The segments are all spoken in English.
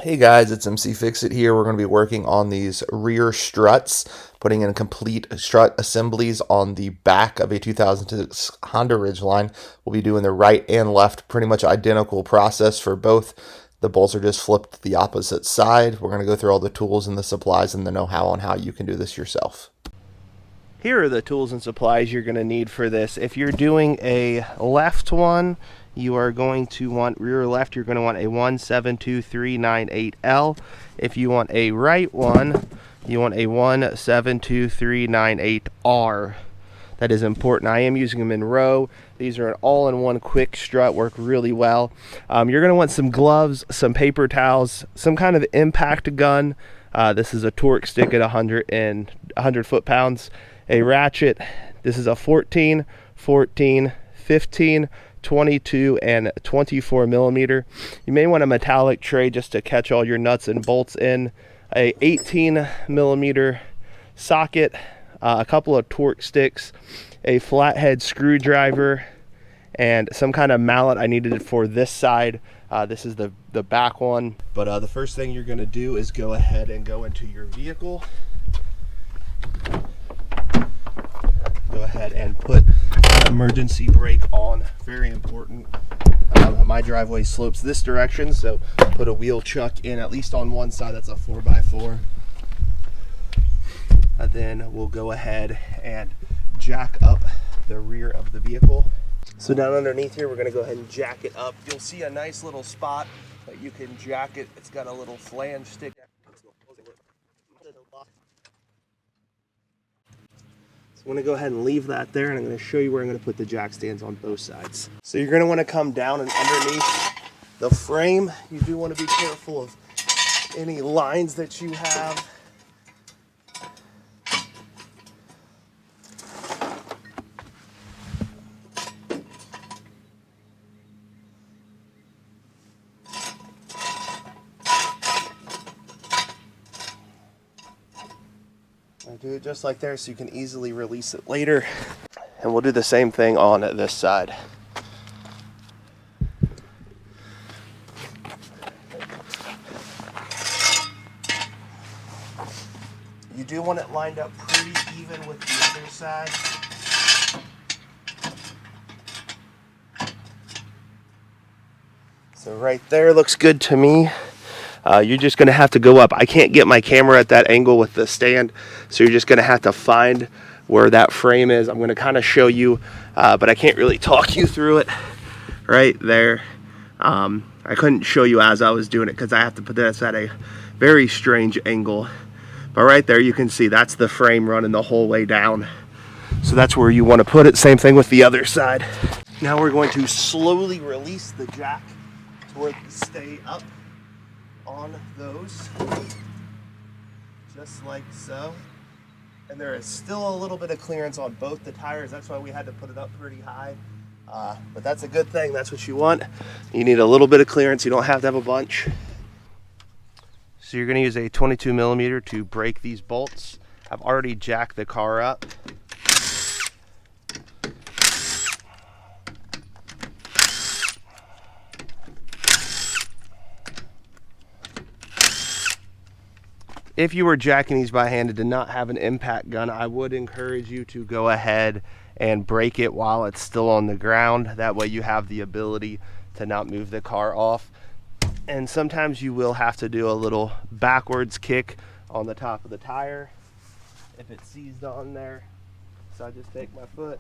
Hey guys, it's mcfixit here. We're going to be working on these rear struts, putting in complete strut assemblies on the back of a 2006 Honda Ridgeline. We'll be doing the right and left, pretty much identical process for both. The bolts are just flipped the opposite side. We're going to go through all the tools and the supplies and the know-how on how you can do this yourself. Here are the tools and supplies you're going to need for this. If you're doing a left one, you are going to want rear left, you're going to want a 172398L. If you want a right one, you want a 172398R. That is important. I am using them in row. These are an all-in-one quick strut, work really well. You're going to want some gloves, some paper towels, some kind of impact gun. This is a torque stick at 100 foot-pounds. A ratchet. This is a 14, 14, 15, 22, and 24 millimeter. You may want a metallic tray just to catch all your nuts and bolts in. A 18 millimeter socket, a couple of torque sticks, a flathead screwdriver, and some kind of mallet. I needed it for this side. This is the back one. But the first thing you're going to do is go ahead and go into your vehicle. Go ahead and put an emergency brake on. Very important. My driveway slopes this direction, so put a wheel chuck in at least on one side. That's a 4x4. And then we'll go ahead and jack up the rear of the vehicle. So down underneath here, we're going to go ahead and jack it up. You'll see a nice little spot that you can jack it. It's got a little flange stick. I'm going to go ahead and leave that there, and I'm going to show you where I'm going to put the jack stands on both sides. So you're going to want to come down and underneath the frame. You do want to be careful of any lines that you have. I do it just like there so you can easily release it later. And we'll do the same thing on this side. You do want it lined up pretty even with the other side. So right there looks good to me. You're just going to have to go up. I can't get my camera at that angle with the stand, so you're just going to have to find where that frame is. I'm going to kind of show you, but I can't really talk you through it right there. I couldn't show you as I was doing it because I have to put this at a very strange angle. But right there you can see that's the frame running the whole way down. So that's where you want to put it. Same thing with the other side. Now we're going to slowly release the jack to where it stay up on those, just like so. And there is still a little bit of clearance on both the tires. That's why we had to put it up pretty high. But that's a good thing. That's what you want. You need a little bit of clearance. You don't have to have a bunch. So you're going to use a 22 millimeter to break these bolts. I've already jacked the car up. If you were jacking these by hand and did not have an impact gun, I would encourage you to go ahead and break it while it's still on the ground. That way you have the ability to not move the car off. And sometimes you will have to do a little backwards kick on the top of the tire if it's seized on there. So I just take my foot.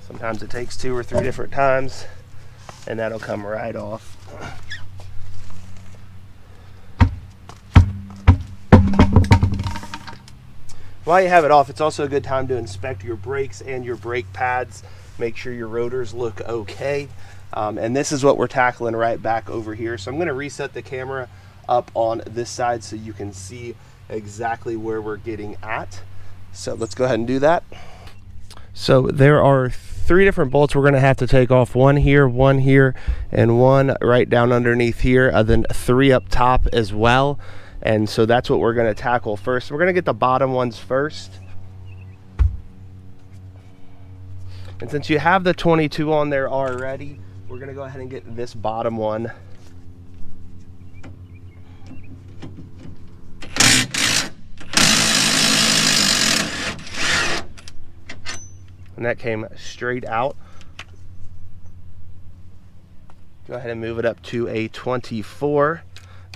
Sometimes it takes 2 or 3 different times, and that'll come right off. While you have it off, it's also a good time to inspect your brakes and your brake pads. Make sure your rotors look okay. And this is what we're tackling right back over here. So I'm going to reset the camera up on this side so you can see exactly where we're getting at. So let's go ahead and do that. So there are 3 different bolts we're going to have to take off. One here, and one right down underneath here, then 3 up top as well. And so that's what we're going to tackle first. We're going to get the bottom ones first. And since you have the 22 on there already, we're gonna go ahead and get this bottom one. And that came straight out. Go ahead and move it up to a 24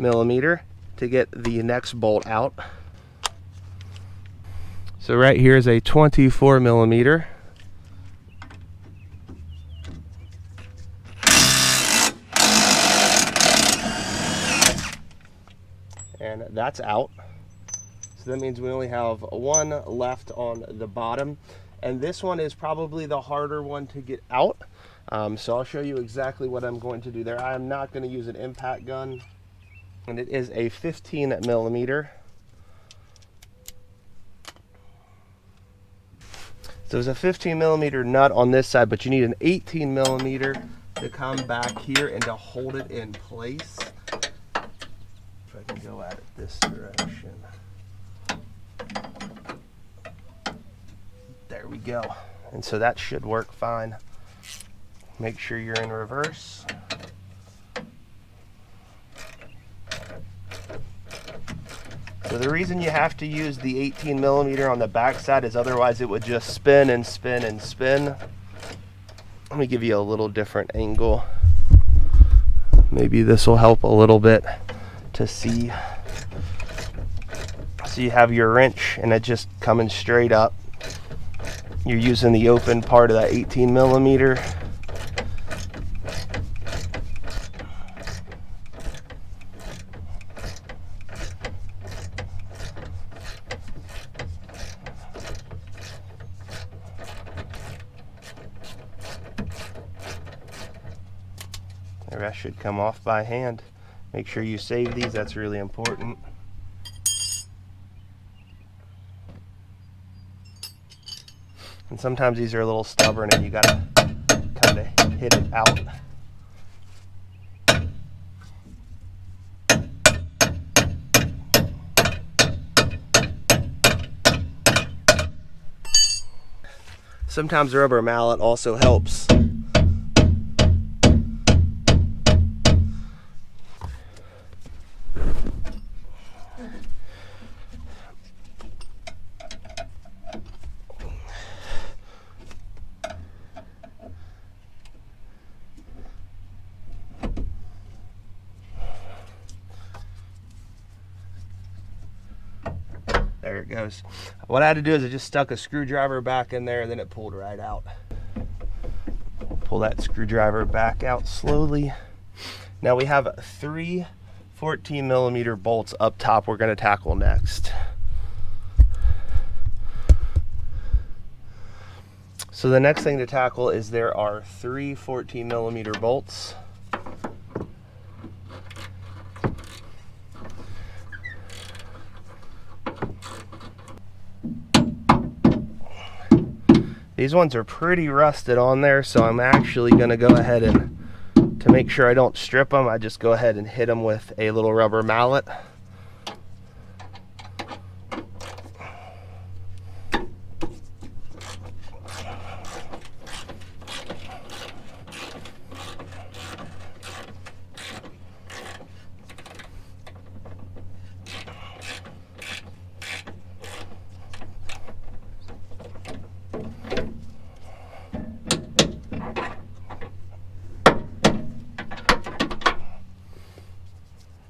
millimeter to get the next bolt out. So right here is a 24 millimeter. And that's out. So that means we only have one left on the bottom. And this one is probably the harder one to get out. So I'll show you exactly what I'm going to do there. I am not going to use an impact gun. And it is a 15 millimeter. So there's a 15 millimeter nut on this side, but you need an 18 millimeter to come back here and to hold it in place. If I can go at it this direction. There we go. And so that should work fine. Make sure you're in reverse. So the reason you have to use the 18 millimeter on the back side is otherwise it would just spin and spin and spin. Let me give you a little different angle. Maybe this will help a little bit to see. So you have your wrench and it just coming straight up. You're using the open part of that 18 millimeter. The rest should come off by hand. Make sure you save these, that's really important. And sometimes these are a little stubborn and you gotta kind of hit it out. Sometimes a rubber mallet also helps. There it goes. What I had to do is I just stuck a screwdriver back in there and then it pulled right out. Pull that screwdriver back out slowly. Now we have 3 14 millimeter bolts up top we're going to tackle next. So the next thing to tackle is there are 3 14 millimeter bolts. These ones are pretty rusted on there, so I'm actually going to go ahead and, to make sure I don't strip them, I just go ahead and hit them with a little rubber mallet.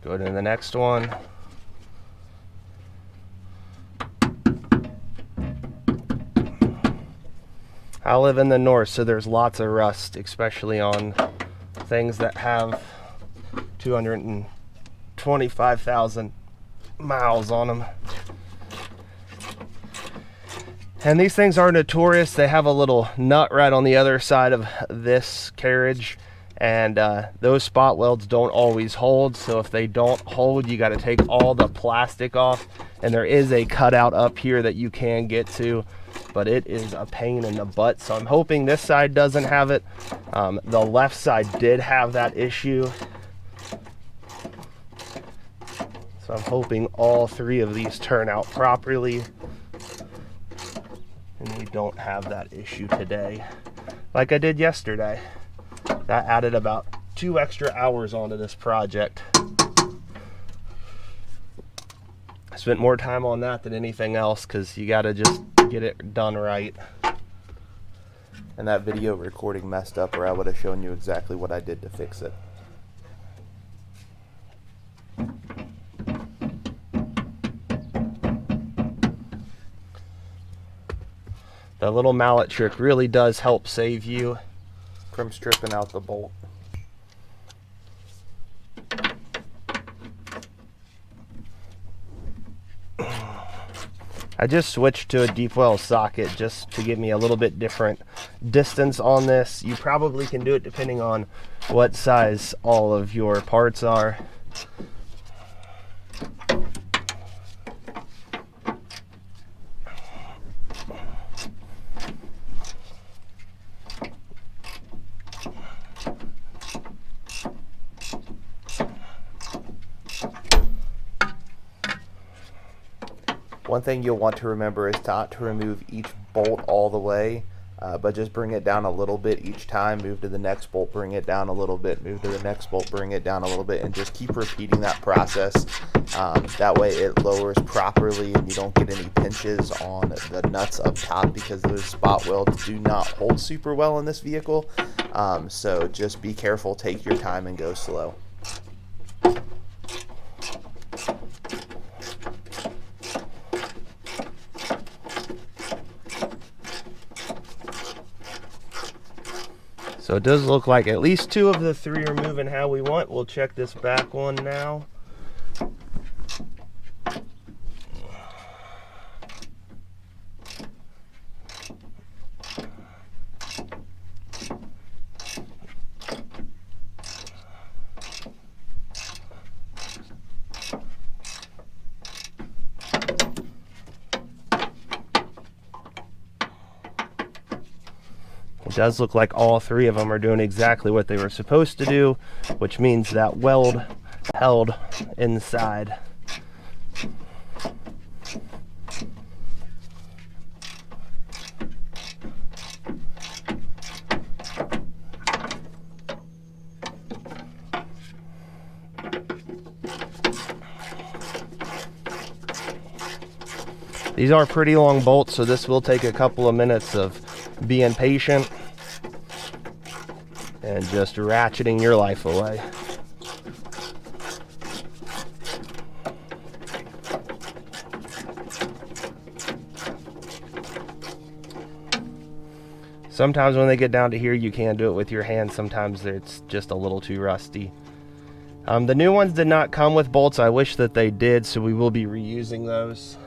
Go to the next one. I live in the north, so there's lots of rust, especially on things that have 225,000 miles on them. And these things are notorious. They have a little nut right on the other side of this carriage, and those spot welds don't always hold. So if they don't hold, you got to take all the plastic off, and there is a cutout up here that you can get to, but it is a pain in the butt. So I'm hoping this side doesn't have it. The left side did have that issue, so I'm hoping all 3 of these turn out properly and we don't have that issue today. like I did yesterday. That added about 2 extra hours onto this project. I spent more time on that than anything else because you gotta just get it done right. And that video recording messed up, or I would have shown you exactly what I did to fix it. The little mallet trick really does help save you from stripping out the bolt. I just switched to a deep well socket just to give me a little bit different distance on this. You probably can do it depending on what size all of your parts are. One thing you'll want to remember is not to remove each bolt all the way, but just bring it down a little bit each time. Move to the next bolt, bring it down a little bit, move to the next bolt, bring it down a little bit, and just keep repeating that process. That way it lowers properly and you don't get any pinches on the nuts up top, because those spot welds do not hold super well in this vehicle. So just be careful, take your time, and go slow. So it does look like at least 2 of the 3 are moving how we want. We'll check this back one now. It does look like all 3 of them are doing exactly what they were supposed to do, which means that weld held inside. These are pretty long bolts, so this will take a couple of minutes of being patient and just ratcheting your life away. Sometimes when they get down to here, you can do it with your hands. Sometimes it's just a little too rusty. The new ones did not come with bolts. I wish that they did, so we will be reusing those.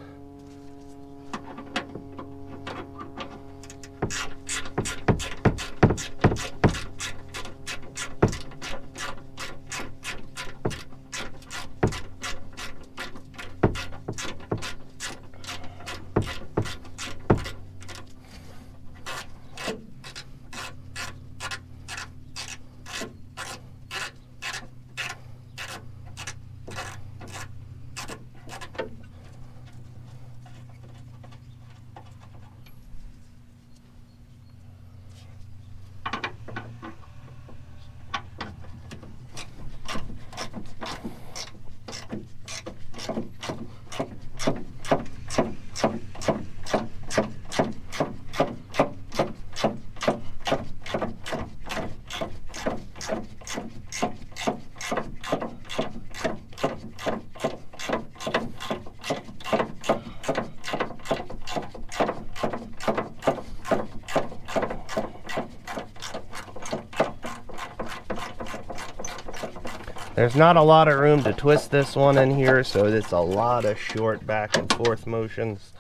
There's not a lot of room to twist this one in here, so it's a lot of short back and forth motions.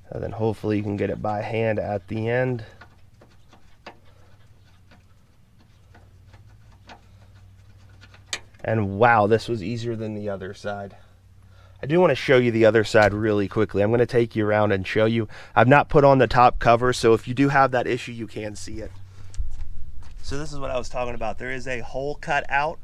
And then hopefully you can get it by hand at the end. And wow, this was easier than the other side. I do want to show you the other side really quickly. I'm going to take you around and show you. I've not put on the top cover, so if you do have that issue, you can see it. So this is what I was talking about. There is a hole cut out.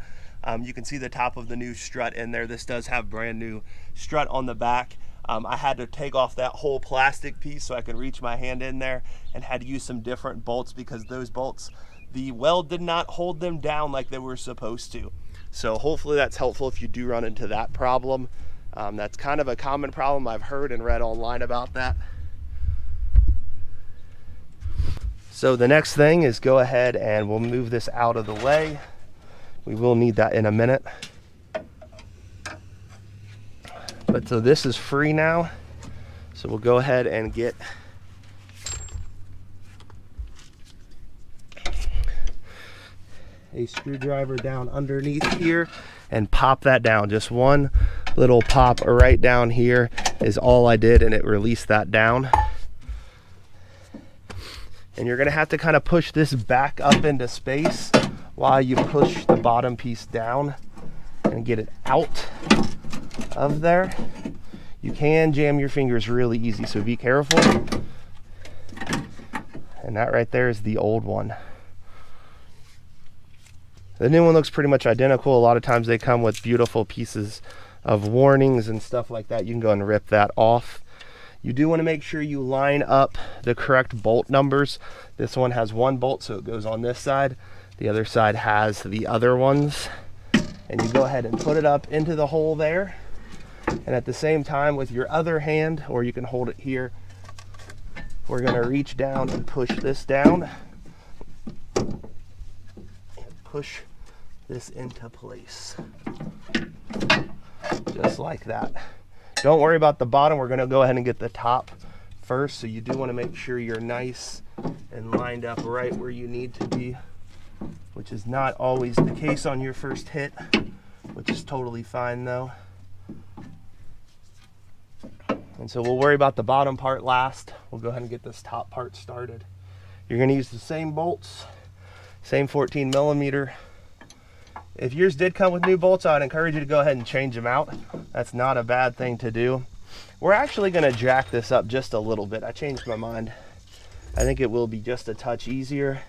You can see the top of the new strut in there. This does have brand new strut on the back. I had to take off that whole plastic piece so I could reach my hand in there, and had to use some different bolts because those bolts, the weld did not hold them down like they were supposed to. So hopefully that's helpful if you do run into that problem. That's kind of a common problem. I've heard and read online about that. So the next thing is go ahead and we'll move this out of the way. We will need that in a minute. But so this is free now. So we'll go ahead and get a screwdriver down underneath here and pop that down. Just one little pop right down here is all I did, and it released that down. And you're gonna have to kind of push this back up into space while you push the bottom piece down and get it out of there. You can jam your fingers really easy, so be careful. And that right there is the old one. The new one looks pretty much identical. A lot of times they come with beautiful pieces of warnings and stuff like that. You can go and rip that off. You do want to make sure you line up the correct bolt numbers. This one has one bolt, so it goes on this side. The other side has the other ones. And you go ahead and put it up into the hole there. And at the same time with your other hand, or you can hold it here, we're going to reach down and push this down. And push this into place. Just like that. Don't worry about the bottom. We're going to go ahead and get the top first. So you do want to make sure you're nice and lined up right where you need to be, which is not always the case on your first hit, which is totally fine though. And so we'll worry about the bottom part last. We'll go ahead and get this top part started. You're going to use the same bolts, same 14 millimeter. If yours did come with new bolts, I'd encourage you to go ahead and change them out. That's not a bad thing to do. We're actually going to jack this up just a little bit. I changed my mind. I think it will be just a touch easier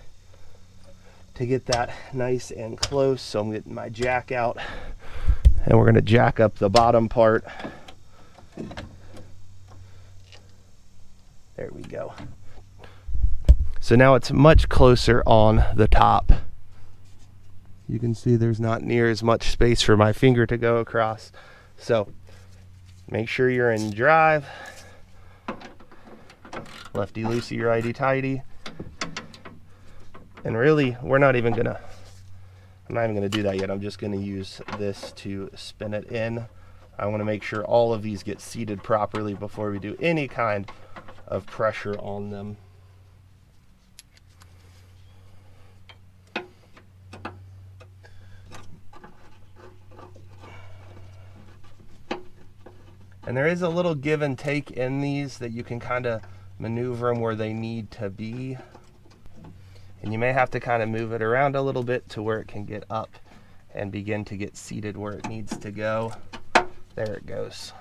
to get that nice and close. So I'm getting my jack out, and we're going to jack up the bottom part. There we go. So now it's much closer on the top. You can see there's not near as much space for my finger to go across. So make sure you're in drive. Lefty loosey, righty tighty. And really, I'm not even gonna do that yet. I'm just gonna use this to spin it in. I wanna make sure all of these get seated properly before we do any kind of pressure on them. And there is a little give and take in these that you can kind of maneuver them where they need to be. And you may have to kind of move it around a little bit to where it can get up and begin to get seated where it needs to go. There it goes.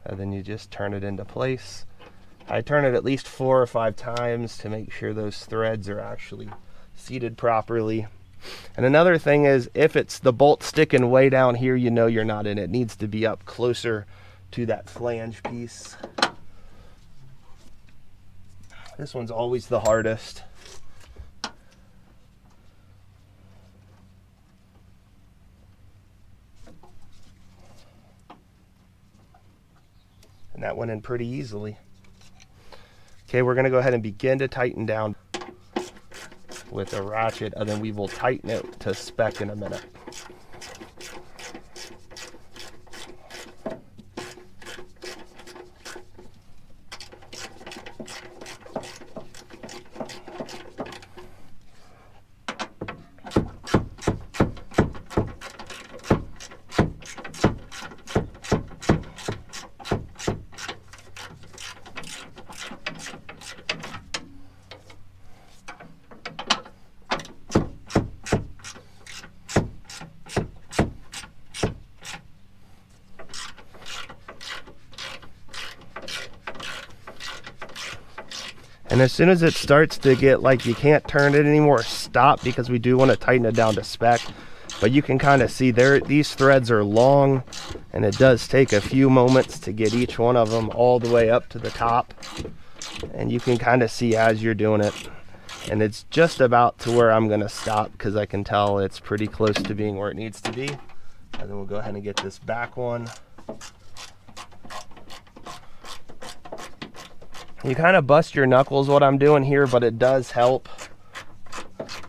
And then you just turn it into place. I turn it at least 4 or 5 times to make sure those threads are actually seated properly. And another thing is, if it's the bolt sticking way down here, you know you're not in it. It needs to be up closer to that flange piece. This one's always the hardest. And that went in pretty easily. Okay, we're going to go ahead and begin to tighten down with a ratchet, and then we will tighten it to spec in a minute. And as soon as it starts to get like you can't turn it anymore, stop, because we do want to tighten it down to spec. But you can kind of see there, these threads are long And it does take a few moments to get each one of them all the way up to the top. And you can kind of see as you're doing it. And it's just about to where I'm gonna stop because I can tell it's pretty close to being where it needs to be. And then we'll go ahead and get this back one. You kind of bust your knuckles what I'm doing here, but it does help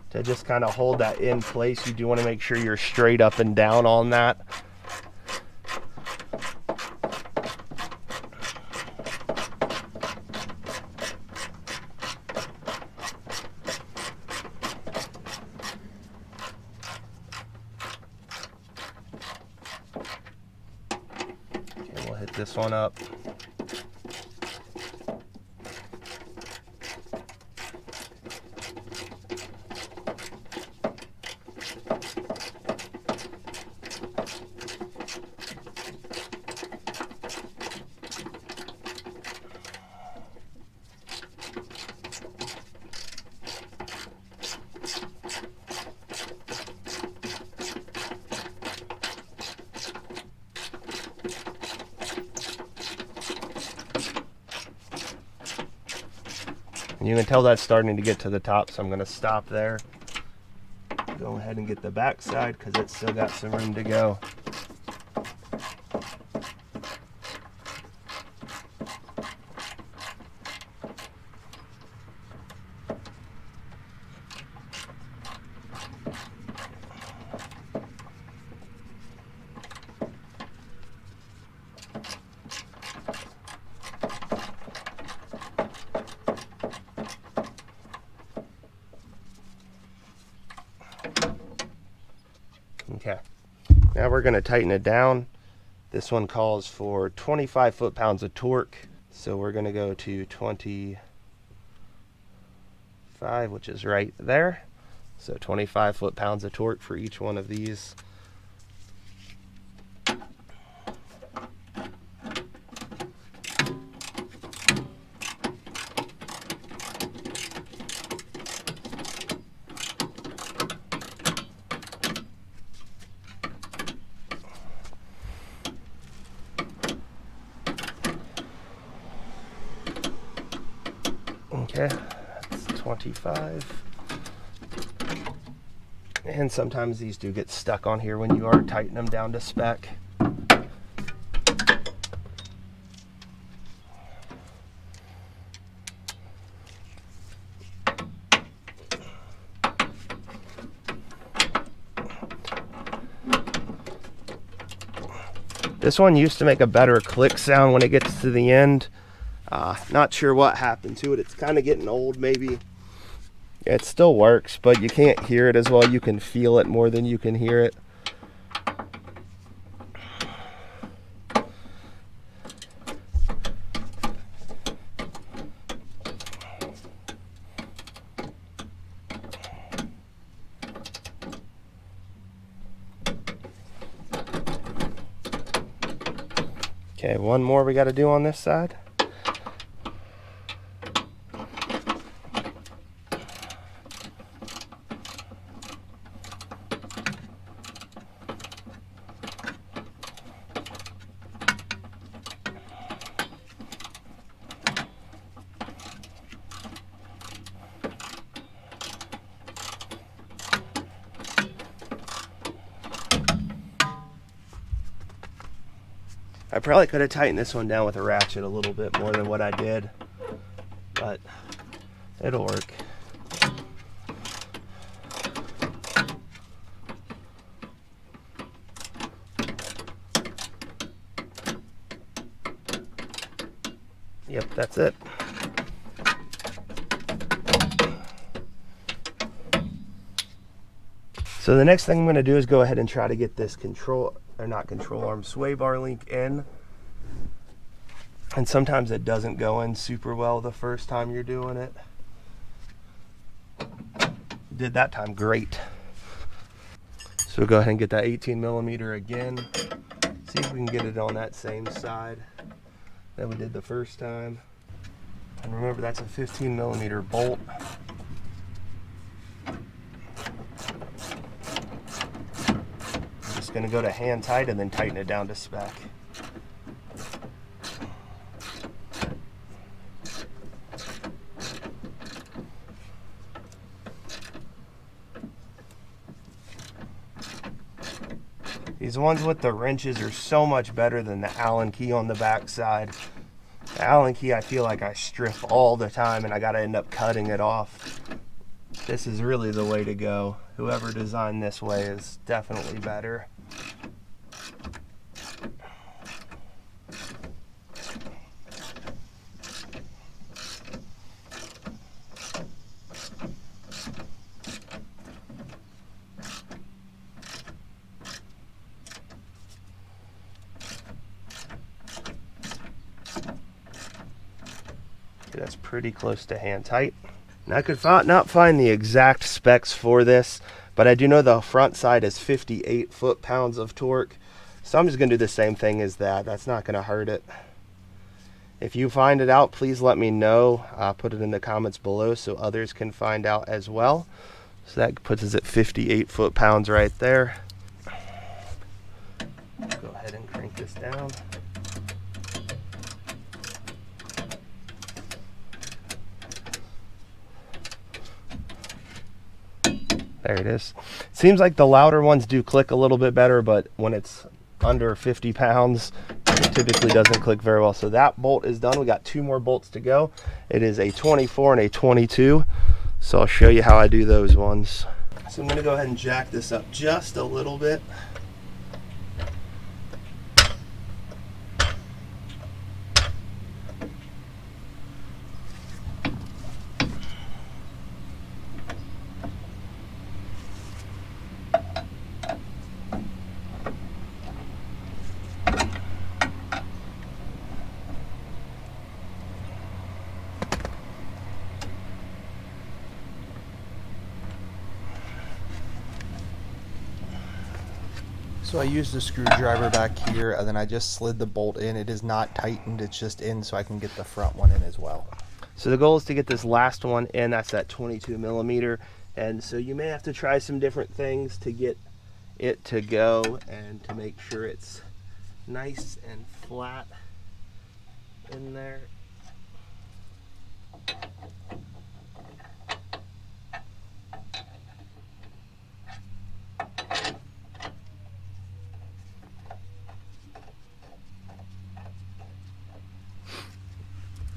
to just kind of hold that in place. You do want to make sure you're straight up and down on that. Okay, we'll hit this one up. You can tell that's starting to get to the top, so I'm going to stop there. Go ahead and get the back side because it's still got some room to go. Okay, now we're going to tighten it down. This one calls for 25 foot-pounds of torque, so we're going to go to 25, which is right there. So 25 foot-pounds of torque for each one of these. Okay, that's 25. And sometimes these do get stuck on here when you are tightening them down to spec. This one used to make a better click sound when it gets to the end. Not sure what happened to it. It's kind of getting old maybe. It still works, but you can't hear it as well. You can feel it more than you can hear it. Okay, one more we got to do on this side. I probably could have tightened this one down with a ratchet a little bit more than what I did, but it'll work. Yep, that's it. So the next thing I'm going to do is go ahead and try to get this sway bar link in. And sometimes it doesn't go in super well the first time you're doing it. Did that time great. So we'll go ahead and get that 18mm again. See if we can get it on that same side that we did the first time. And remember, that's a 15mm bolt. just going to go to hand tight and then tighten it down to spec. These ones with the wrenches are so much better than the Allen key on the back side. The Allen key, I feel like I strip all the time and I gotta end up cutting it off. This is really the way to go. Whoever designed this way is definitely better. That's pretty close to hand tight. And I could not find the exact specs for this, but I do know the front side is 58 foot-pounds of torque. So I'm just gonna do the same thing as that. That's not gonna hurt it. If you find it out, please let me know. Put it in the comments below so others can find out as well. So that puts us at 58 foot-pounds right there. Go ahead and crank this down. There it is. Seems like the louder ones do click a little bit better, but when it's under 50 pounds, it typically doesn't click very well. So that bolt is done. We got 2 more bolts to go. It is a 24 and a 22. So I'll show you how I do those ones. So I'm gonna go ahead and jack this up just a little bit. So I used the screwdriver back here and then I just slid the bolt in. It is not tightened, it's just in so I can get the front one in as well. So the goal is to get this last one in. That's that 22 millimeter. And so you may have to try some different things to get it to go and to make sure it's nice and flat in there.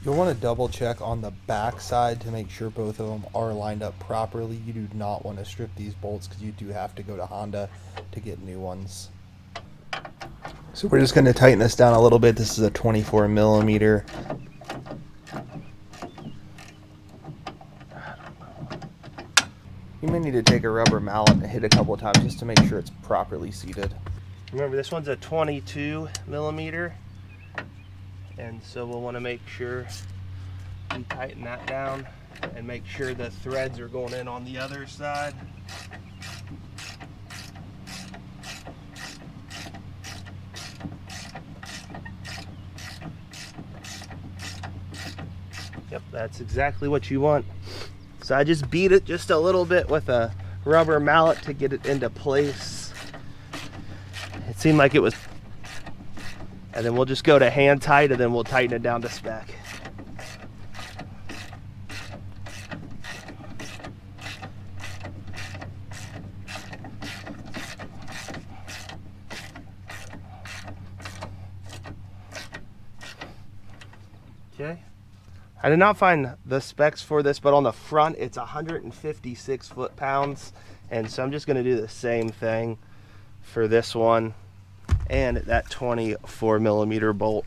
You'll want to double check on the back side to make sure both of them are lined up properly. You do not want to strip these bolts because you do have to go to Honda to get new ones. So we're just going to tighten this down a little bit. This is a 24 millimeter. You may need to take a rubber mallet and hit a couple of times just to make sure it's properly seated. Remember, this one's a 22 millimeter. And so we'll want to make sure we tighten that down and make sure the threads are going in on the other side. Yep, that's exactly what you want. So I just beat it just a little bit with a rubber mallet to get it into place. It seemed like it was. And then we'll just go to hand tight and then we'll tighten it down to spec. Okay. I did not find the specs for this, but on the front it's 156 foot-pounds. And so I'm just gonna do the same thing for this one and that 24 millimeter bolt.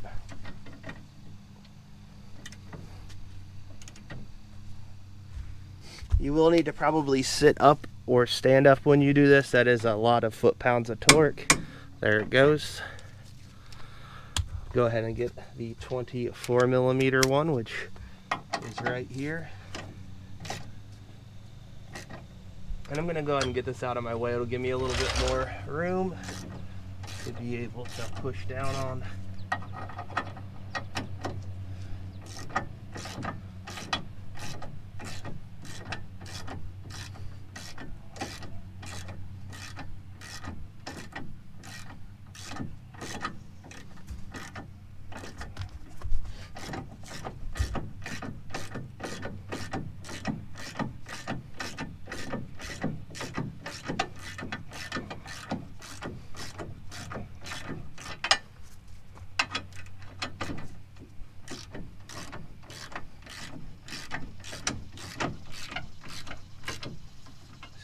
You will need to probably sit up or stand up when you do this. That is a lot of foot-pounds of torque. There it goes. Go ahead and get the 24 millimeter one, which is right here. And I'm gonna go ahead and get this out of my way. It'll give me a little bit more room to be able to push down on.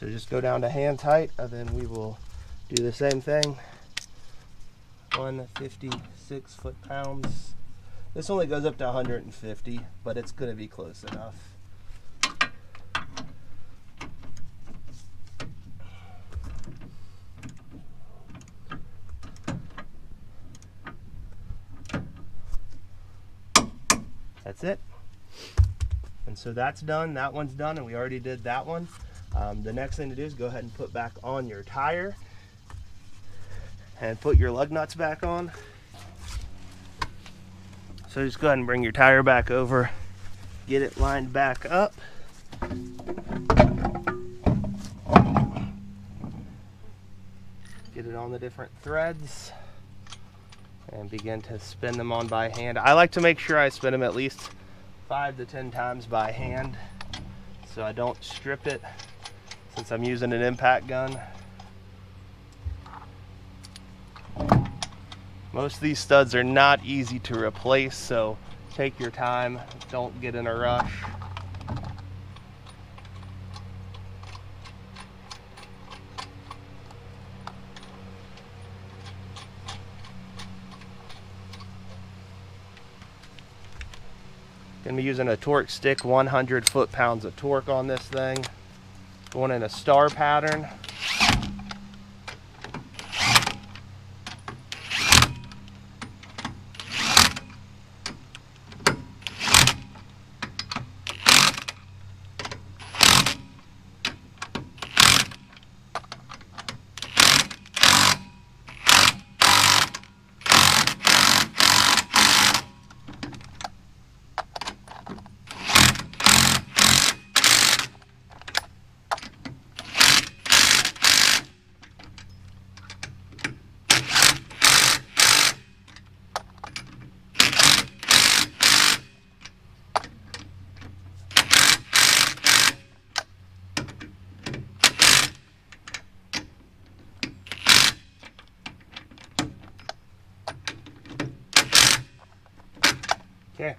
So just go down to hand tight, and then we will do the same thing. 156 foot-pounds. This only goes up to 150, but it's going to be close enough. That's it. And so that's done. That one's done, and we already did that one. The next thing to do is go ahead and put back on your tire and put your lug nuts back on. So just go ahead and bring your tire back over, get it lined back up. Get it on the different threads and begin to spin them on by hand. I like to make sure I spin them at least 5 to 10 times by hand so I don't strip it since I'm using an impact gun. Most of these studs are not easy to replace, so take your time, don't get in a rush. Gonna be using a torque stick, 100 foot-pounds of torque on this thing. Going in a star pattern. Okay,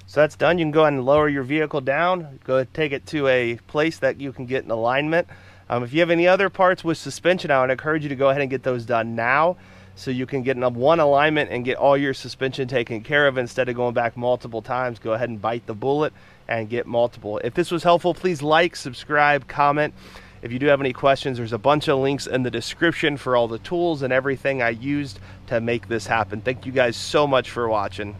so that's done. You can go ahead and lower your vehicle down. Go ahead and take it to a place that you can get in alignment. If you have any other parts with suspension, I would encourage you to go ahead and get those done now so you can get in one alignment and get all your suspension taken care of instead of going back multiple times. Go ahead and bite the bullet and get multiple. If this was helpful, please like, subscribe, comment. If you do have any questions, there's a bunch of links in the description for all the tools and everything I used to make this happen. Thank you guys so much for watching.